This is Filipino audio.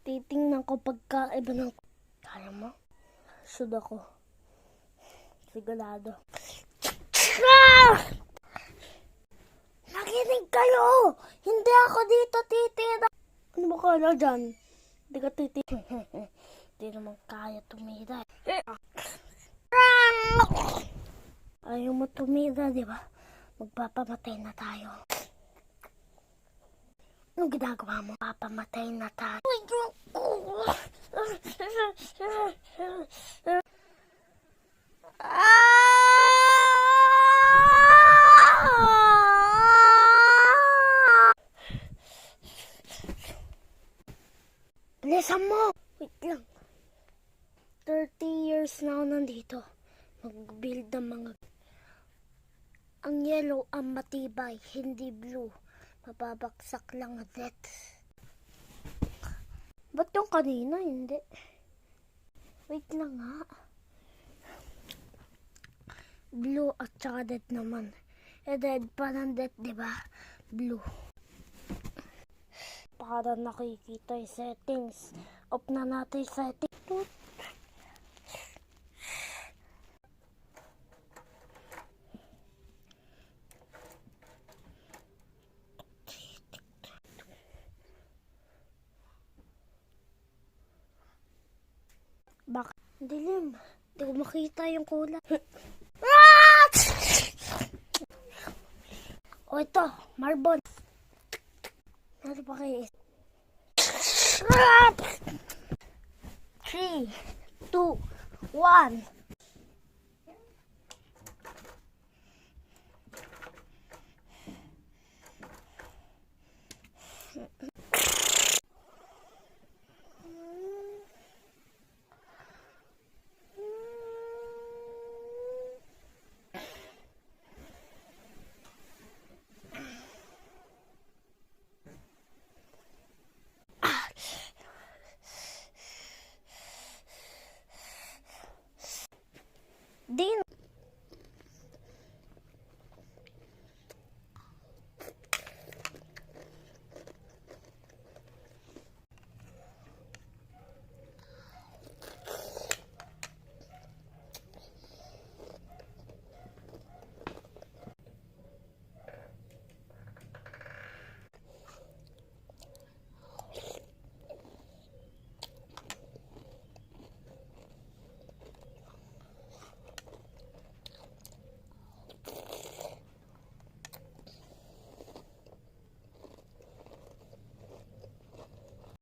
Titingnan ko pagkaiba ng... Kaya mo? Should ako. Sigurado. Nakinig kayo! Hindi ako dito titira! Ano ba kala dyan? Hindi ka titira. Hindi naman kaya tumira. Ayaw mo tumira, di ba? Magpapamatay na tayo. Anong ginagawa mo? Papamatay na tayo. Bilisan mo! Wait lang. 30 years na ako nandito. Mag-build ng mga... Ang yellow ang matibay, hindi blue. Mababaksak lang ang red. Ba't yung kanina hindi? Wait lang nga. Blue at saka red naman. Red parang red, diba? Blue. Para nakikita yung settings. Off na natin yung settings. Bak, dilim. Hindi ko makita yung kulay. O ito, marbon. Ano pa kayo? 3, 2, 1.